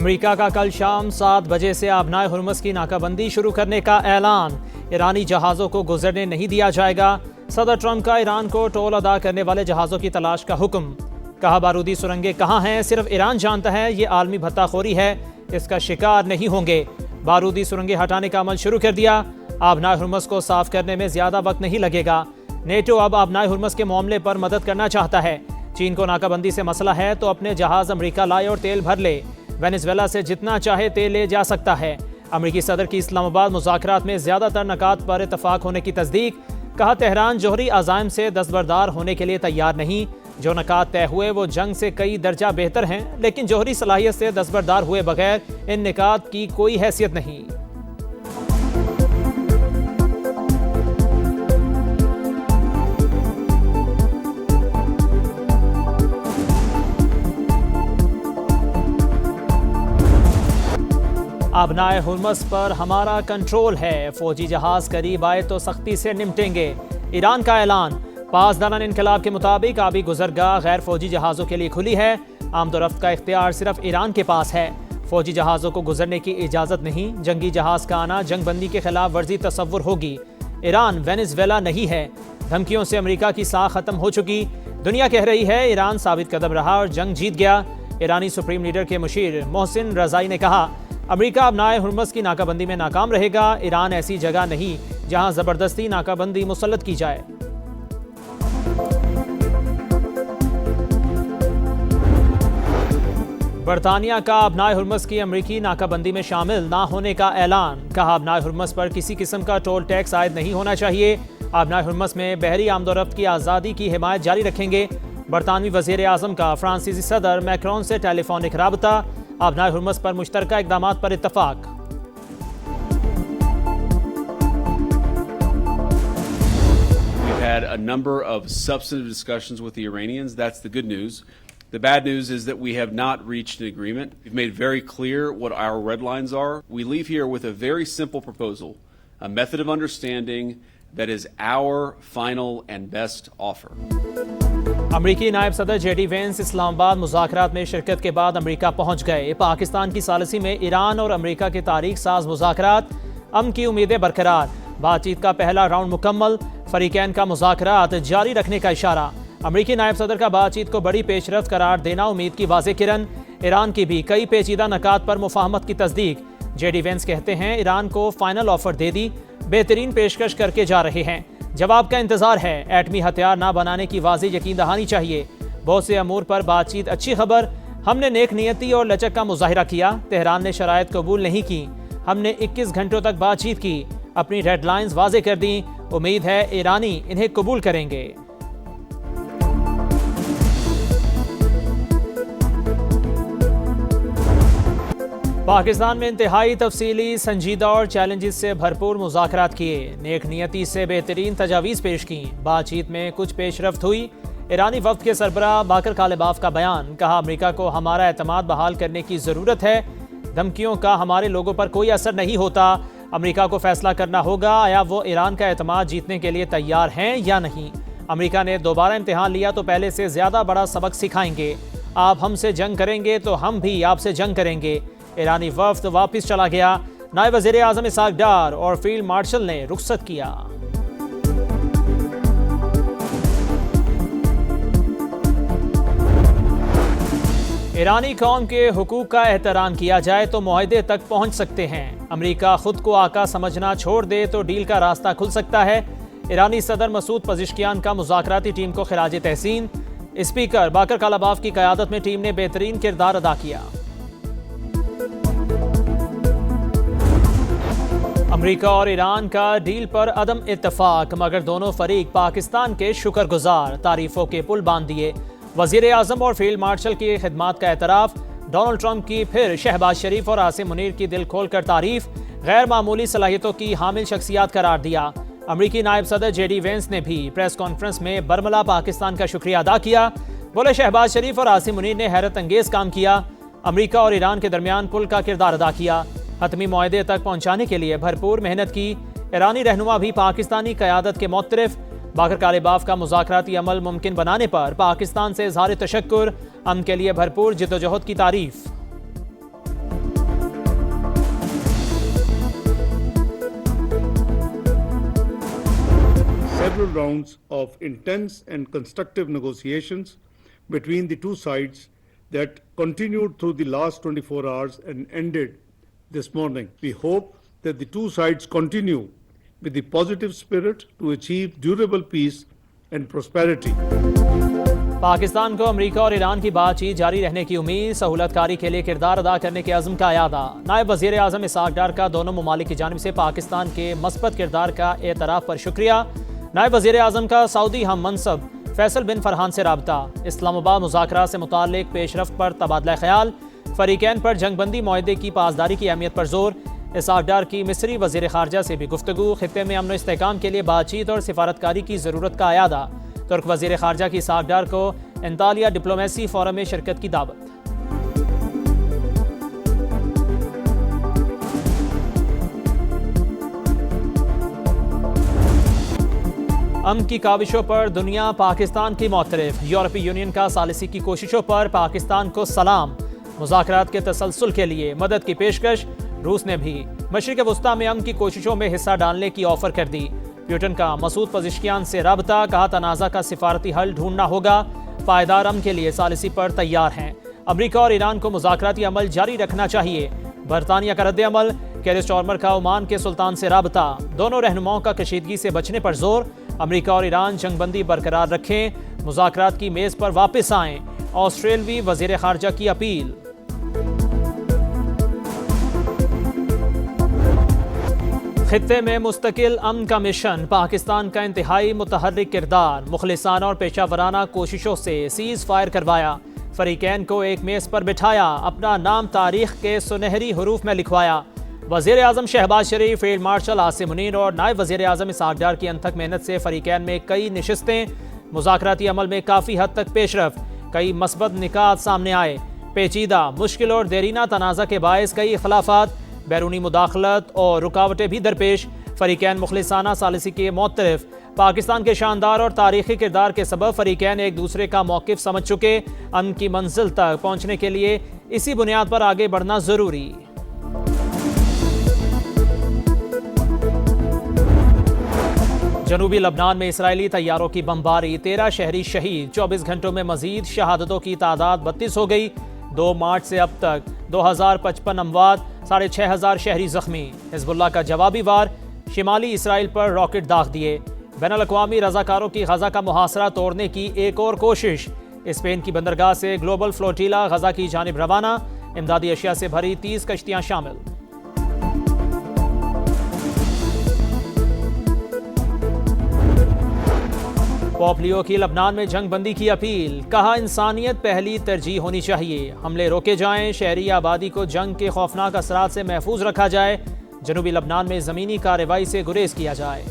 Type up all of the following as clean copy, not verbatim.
America का कल शाम 7 बजे से आबनाए हुर्मुज़ की नाकाबंदी शुरू करने का ऐलान। ईरानी जहाज़ों को गुजरने नहीं दिया जाएगा। सदर ट्रंप का ईरान को टोल अदा करने वाले जहाज़ों की तलाश का हुक्म। कहा बारूदी सुरंगें कहाँ हैं सिर्फ ईरान जानता है, ये आलमी भत्ताखोरी है, इसका शिकार नहीं होंगे। बारूदी सुरंगें हटाने का अमल शुरू कर दिया। आबनाए हुर्मुज़ को साफ करने में ज्यादा वक्त नहीं लगेगा। नेटो अब आबनाए हुर्मुज़ के मामले पर मदद करना चाहता है। चीन को नाकाबंदी से मसला है तो अपने जहाज अमेरिका लाए और तेल भर ले। वेनेजुएला से जितना चाहे तेल ले जा सकता है। अमेरिकी सदर की इस्लामाबाद मुज़ाकरात में ज्यादातर नकात पर इतफाक होने की तस्दीक। कहा तेहरान जोहरी अज़ाइम से दस्तबरदार होने के लिए तैयार नहीं। जो नकात तय हुए वो जंग से कई दर्जा बेहतर हैं, लेकिन जोहरी सलाहियत से दस्तबरदार हुए बगैर इन निकात की कोई हैसियत नहीं। आबनाए हुर्मुज़ पर हमारा कंट्रोल है। फौजी जहाज करीब आए तो सख्ती से निपटेंगे। ईरान का ऐलान। पासदारान इनकलाब के मुताबिक आबी गुजरगाह गैर फौजी जहाज़ों के लिए खुली है। आमदोरफ्त का इख्तियार सिर्फ ईरान के पास है। फौजी जहाज़ों को गुजरने की इजाज़त नहीं। जंगी जहाज़ का आना जंग बंदी के खिलाफ वर्जी तस्वुर होगी। ईरान वेनेजुएला नहीं है। धमकियों से अमेरिका की साख खत्म हो चुकी। दुनिया कह रही है ईरान साबित कदम रहा और जंग जीत गया। ईरानी सुप्रीम लीडर के मुशीर मोहसिन रज़ाई ने कहा अमेरिका आबनाए हुर्मुज़ की नाकाबंदी में नाकाम रहेगा। ईरान ऐसी जगह नहीं जहां जबरदस्ती नाकाबंदी मुसल्लत की जाए। बरतानिया का आबनाए हुर्मुज़ की अमेरिकी नाकाबंदी में शामिल ना होने का ऐलान। कहा आबनाए हुर्मुज़ पर किसी किस्म का टोल टैक्स आयद नहीं होना चाहिए। आबनाए हुर्मुज़ में बहरी आमदोरफ्त की आज़ादी की हिमायत जारी रखेंगे। बरतानवी वज़ीर आज़म का फ्रांसीसी सदर मैक्रोन से टेलीफोनिक राबता। आबनाए हुर्मुज़ पर मुश्तरका इक़दामात पर इत्तफ़ाक। We've had a number of substantive discussions with the Iranians. That's the good news. The bad news is that we have not reached an agreement. We've made very clear what our red lines are. We leave here with a very simple proposal, a method of understanding that is our final and best offer. अमरीकी नायब सदर JD Vance Islamabad मुज़ाकरात में शिरकत के बाद अमरीका पहुंच गए। पाकिस्तान की सालिसी में ईरान और अमरीका के तारीख साज मुज़ाकरात। अमन की उम्मीदें बरकरार। बातचीत का पहला राउंड मुकम्मल। फरीकैन का मुज़ाकरात जारी रखने का इशारा। अमरीकी नायब सदर का बातचीत को बड़ी पेशरफ्त करार देना उम्मीद की वाज़े किरण। ईरान की भी कई पेचीदा नकात पर मुफाहमत की तस्दीक। जेडी वेंस कहते हैं ईरान को फाइनल ऑफर दे दी, बेहतरीन पेशकश करके जा रहे हैं। जवाब का इंतजार है। एटमी हथियार ना बनाने की वाज़ेह यकीन दहानी चाहिए। बहुत से अमूर पर बातचीत अच्छी खबर। हमने नेक नियति और लचक का मुजाहिरा किया। तेहरान ने शराइत कबूल नहीं की। हमने 21 घंटों तक बातचीत की, अपनी रेड लाइन्स वाज़े कर दी। उम्मीद है ईरानी इन्हें कबूल करेंगे। पाकिस्तान में इंतहाई तफसीली, संजीदा और चैलेंजेस से भरपूर मुज़ाकरात किए। नेक नियति से बेहतरीन तजावीज़ पेश की। बातचीत में कुछ पेशरफ्त हुई। ईरानी वफ्द के सरबराह बाकर कालिबाफ का बयान। कहा अमेरिका को हमारा एतमाद बहाल करने की ज़रूरत है। धमकियों का हमारे लोगों पर कोई असर नहीं होता। अमेरिका को फैसला करना होगा आया वो ईरान का एतमाद जीतने के लिए तैयार हैं या नहीं। अमेरिका ने दोबारा इम्तिहान लिया तो पहले से ज़्यादा बड़ा सबक सिखाएंगे। आप हमसे जंग करेंगे तो हम भी आपसे जंग करेंगे। ईरानी वफ्द वापस चला गया। नायब वज़ीर आज़म इसाक डार और फील्ड मार्शल ने रुखसत किया। ईरानी कौम के हुकूक का एहतराम किया जाए तो मुआहदे तक पहुंच सकते हैं। अमेरिका खुद को आका समझना छोड़ दे तो डील का रास्ता खुल सकता है। ईरानी सदर मसूद पज़िश्कियान का मुज़ाकराती टीम को खिराज तहसीन। स्पीकर बाकर कालिबाफ की क़यादत में टीम ने बेहतरीन किरदार अदा किया। अमेरिका और ईरान का डील पर अदम इत्तफाक, मगर दोनों फरीक पाकिस्तान के शुक्रगुजार। तारीफों के पुल बांध दिए। वज़ीर आज़म और फील्ड मार्शल की खिदमात का एतराफ़। डोनाल्ड ट्रंप की फिर शहबाज शरीफ और आसिम मुनीर की दिल खोल कर तारीफ। गैर मामूली सलाहियतों की हामिल शख्सियात करार दिया। अमरीकी नायब सदर जेडी वेंस ने भी प्रेस कॉन्फ्रेंस में बरमला पाकिस्तान का शुक्रिया अदा किया। बोले शहबाज शरीफ और आसिम मुनीर ने हैरत अंगेज काम किया। अमरीका और ईरान के दरमियान पुल का किरदार अदा किया। हतमी मुआहदे तक पहुंचाने के लिए भरपूर मेहनत की। ईरानी रहनुमा भी पाकिस्तानी क़यादत के मुतरफ। बाकर कालिबाफ का मुज़ाकराती अमल मुमकिन बनाने पर पाकिस्तान से इज़हार तशक्कुर। अमन के लिए भरपूर जिद्दोजहद की तारीफ। several rounds of intense and constructive negotiations between the two sides that continued through the last 24 hours and ended this morning. We hope that the two sides continue with the positive spirit to achieve durable peace and prosperity. Pakistan को America और Iran की बातचीत जारी रहने की उम्मीद, सहूलतकारी के लिए किरदार अदा करने के अज़्म का यादा। नायब वज़ीर आज़म इसहाक डार का दोनों ममालिक की जानिब से पाकिस्तान के मस्बत किरदार का एतराफ़ पर शुक्रिया। नायब वज़ीर आज़म का सऊदी हम मनसब फैसल बिन फरहान से राबता। इस्लामाबाद मुज़ाकरात से मुताल्लिक़ पेशरफ्त पर तबादला ख्याल। फ़रीक़ैन पर जंगबंदी मुआहदे की पासदारी की अहमियत पर जोर। इसहाक डार की मिस्री वज़ीर ख़ारजा से भी गुफ्तगू। ख़ित्ते में अमन व इस्तेहकाम के लिए बातचीत और सिफारतकारी की ज़रूरत का यादा। तुर्क वज़ीर ख़ारजा की इसहाक डार को अंतालिया डिप्लोमेसी फोरम में शिरकत की दावत। अमन की काविशों पर दुनिया पाकिस्तान की मौतरफ। यूरोपीय यूनियन का सालिसी की कोशिशों पर पाकिस्तान को सलाम। मुज़ाकरात के तसलसल के लिए मदद की पेशकश। रूस ने भी मशरिक़ वस्ता में अमन की कोशिशों में हिस्सा डालने की ऑफर कर दी। प्यूटन का मसूद पज़िश्कियान से राबता, कहा तनाज़ा का सिफारती हल ढूंढना होगा। पायदार अमन के लिए सालिसी पर तैयार हैं। अमरीका और ईरान को मुज़ाकराती अमल जारी रखना चाहिए। बरतानिया का रद्द अमल। केयर स्टारमर का ओमान के सुल्तान से राबता। दोनों रहनुमाओं का कशीदगी से बचने पर जोर। अमरीका और ईरान जंगबंदी बरकरार रखें, मुज़ाकरात की मेज़ पर वापस आएँ। ऑस्ट्रेलवी वज़ीर ख़ारजा की अपील। खित्ते में मुस्तकिल अमन का मिशन, पाकिस्तान का इंतहाई मुतहर्रिक किरदार। मुखलिसाना और पेशावराना कोशिशों से सीज़ फायर करवाया। फ़रीक़ैन को एक मेज़ पर बिठाया, अपना नाम तारीख़ के सुनहरी हरूफ में लिखवाया। वज़ीर आज़म शहबाज शरीफ, फील्ड मार्शल आसिम मुनीर और नायब वज़ीर आज़म इसहाक डार की अनथक मेहनत से फ़रीक़ैन में कई नशिस्तें, मुज़ाकराती अमल में काफ़ी हद तक पेशरफ। कई मस्बत निकात सामने आए। पेचीदा, मुश्किल और देरीना तनाज़ा के बायस कई इख्लाफात, बैरूनी मुदाखलत और रुकावटें भी दरपेश। फ़रीक़ैन मुखलिसाना सालिसी के मौतरफ। पाकिस्तान के शानदार और तारीख़ी किरदार के सबब फ़रीक़ैन एक दूसरे का मौक़िफ़ समझ चुके। अमन की मंजिल तक पहुँचने के लिए इसी बुनियाद पर आगे बढ़ना ज़रूरी। जनूबी लबनान में इसराइली तैयारों की बमबारी, 13 शहरी शहीद। 24 घंटों में मजीद शहादतों की तादाद 32 हो गई। 2 मार्च से अब तक 2055 अमवात, 6500 शहरी जख्मी। हिजबुल्लाह का जवाबी वार, शिमाली इसराइल पर रॉकेट दाग दिए। बैनुल-अक़वामी रज़ाकारों की गज़ा का मुहासरा तोड़ने की एक और कोशिश। स्पेन की बंदरगाह से ग्लोबल फ्लोटीला गज़ा की जानिब रवाना। इमदादी अशिया से भरी 30 कश्तियाँ शामिल। पोप लियो की लबनान में जंग बंदी की अपील, कहा इंसानियत पहली तरजीह होनी चाहिए। हमले रोके जाएं, शहरी आबादी को जंग के खौफनाक असरात से महफूज रखा जाए। जनूबी लबनान में ज़मीनी कार्रवाई से गुरेज किया जाए।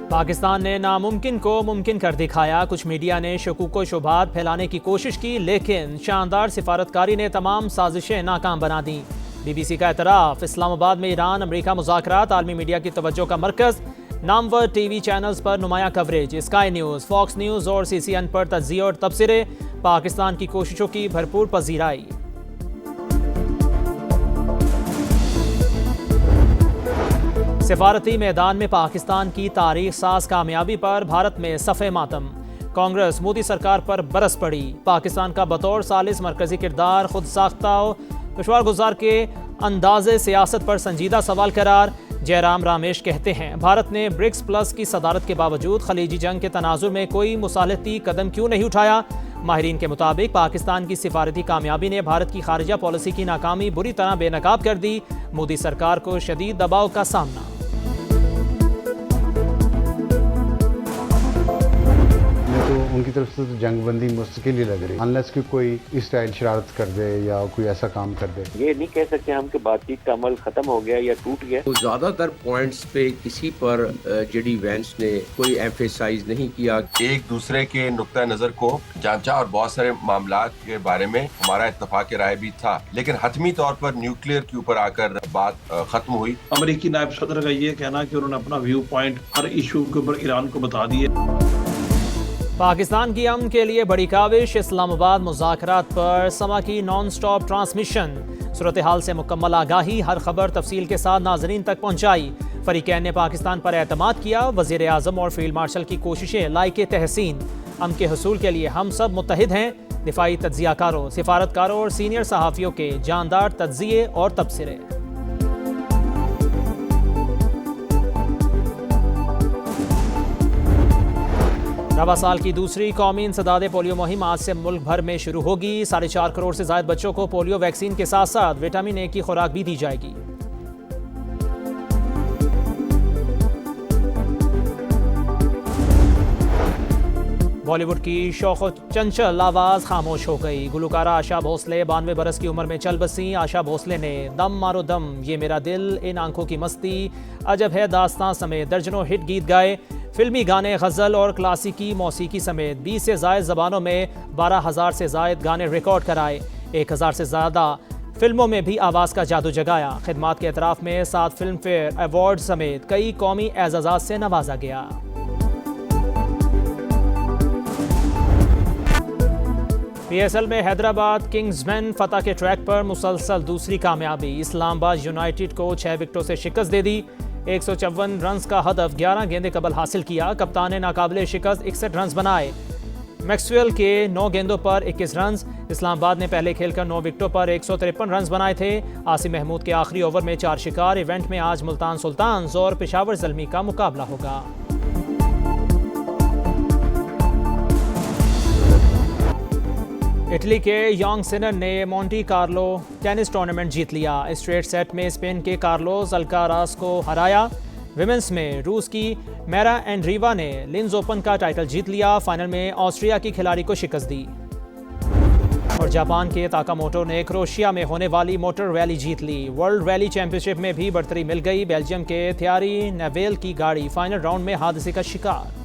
पाकिस्तान ने नामुमकिन को मुमकिन कर दिखाया। कुछ मीडिया ने शकूक शुबात फैलाने की कोशिश की, लेकिन शानदार सिफारतकारी ने तमाम साजिशें नाकाम बना दी। BBC का एतराफ़, इस्लामाबाद में ईरान अमरीका मुज़ाकरात आलमी मीडिया की तवज्जो का मरकज़। नामवर TV चैनल्स पर नुमाया coverage. Sky News, Fox News और CCN पर तज्ज़िये और तबसरे। पाकिस्तान की कोशिशों की भरपूर पजीराई। सिफारती मैदान में पाकिस्तान की तारीख साज कामयाबी पर भारत में सफ़े मातम। कांग्रेस मोदी सरकार पर बरस पड़ी। पाकिस्तान का बतौर सालिस मरकजी किरदार खुद साख्ता दुश्वार गुजार के अंदाज़े सियासत पर संजीदा सवाल करार। जयराम रामेश कहते हैं, भारत ने ब्रिक्स प्लस की सदारत के बावजूद खलीजी जंग के तनाजुर में कोई मुसालहती कदम क्यों नहीं उठाया। माहिरीन के मुताबिक पाकिस्तान की सिफारती कामयाबी ने भारत की खारिजा पॉलिसी की नाकामी बुरी तरह बेनकाब कर दी। मोदी सरकार को शदीद दबाव का सामना। उनकी तरफ से तो जंगबंदी मुश्किल ही लग रही है, अनलेस कि कोई इस स्टाइल शरारत कर दे या कोई ऐसा काम कर दे। ये नहीं कह सकते हम कि बातचीत का अमल खत्म हो गया या टूट गया। तो ज्यादातर पॉइंट्स पे किसी पर जेडी वेंस ने कोई एम्फेसाइज नहीं किया। एक दूसरे के नुक्ता नजर को जांचा और बहुत सारे मामलात के बारे में हमारा इत्तफाक राय भी था, लेकिन हतमी तौर पर न्यूक्लियर के ऊपर आकर बात खत्म हुई। अमेरिकी नायब सदर का ये कहना कि उन्होंने अपना व्यू पॉइंट हर इशू के ऊपर ईरान को बता दिए। पाकिस्तान की अमन के लिए बड़ी काविश। इस्लामाबाद मुज़ाकरात पर समा की नॉन स्टॉप ट्रांसमिशन। सूरत हाल से मुकम्मल आगाही, हर खबर तफसील के साथ नाजरीन तक पहुँचाई। फरीकैन ने पाकिस्तान पर एतमाद किया। वज़ीर आज़म और फील्ड मार्शल की कोशिशें लायके तहसीन। अमन के हसूल के लिए हम सब मुत्तहिद हैं। दिफाई तज्जियाकारों, सिफारतकारों और सीनियर सहाफ़ियों के जानदार तज्जिए और तबसरे। रवा साल की दूसरी कौमी इंसदाद पोलियो मुहिम आज से मुल्क भर में शुरू होगी। 4.5 करोड़ से ज़ायद बच्चों को पोलियो वैक्सीन के साथ साथ विटामिन ए की खुराक भी दी जाएगी। बॉलीवुड की शौक चंचल आवाज़ खामोश हो गई। गुलकारा आशा भोसले 92 बरस की उम्र में चल बसी। आशा भोसले ने दम मारो दम, ये मेरा दिल, इन आंखों की मस्ती, अजब है दास्तां समेत दर्जनों हिट गीत गाए। फिल्मी गाने, गज़ल और क्लासिकी मौसीकी समेत 20 से ज़ायद ज़बानों में 12,000 से ज़ायद गाने रिकॉर्ड कराए। 1,000 से ज़्यादा फिल्मों में भी आवाज़ का जादू जगाया। खिदमात के एतराफ़ में 7 फिल्म फेयर अवार्ड समेत कई कौमी एज़ाज़ात से नवाजा गया। PSL में हैदराबाद किंग्समैन फतह के ट्रैक पर मुसलसल दूसरी कामयाबी। इस्लामाबाद यूनाइटेड को 6 विकेटों से शिकस्त दे दी। 154 रन्स का हदफ 11 गेंदे कबल हासिल किया। कप्तान ने नाकाबिले शिकस्त 61 रन्स बनाए। मैक्सवेल के 9 गेंदों पर 21 रन्स। इस्लामाबाद ने पहले खेलकर 9 विकेटों पर 153 रन्स बनाए थे। आसिम महमूद के आखिरी ओवर में 4 शिकार। इवेंट में आज मुल्तान सुल्तान्स और पेशावर ज़ल्मी का मुकाबला होगा। इटली के यंग सिनर ने मोंटी कार्लो टेनिस टूर्नामेंट जीत लिया। स्ट्रेट सेट में स्पेन के कार्लोस अल्काराज को हराया। विमेंस में रूस की मेरा एंड्रीवा ने लिंज ओपन का टाइटल जीत लिया। फाइनल में ऑस्ट्रिया की खिलाड़ी को शिकस्त दी। और जापान के ताकामोटो ने क्रोएशिया में होने वाली मोटर रैली जीत ली। वर्ल्ड रैली चैंपियनशिप में भी बढ़तरी मिल गई। बेल्जियम के थियारी नेवेल की गाड़ी फाइनल राउंड में हादसे का शिकार।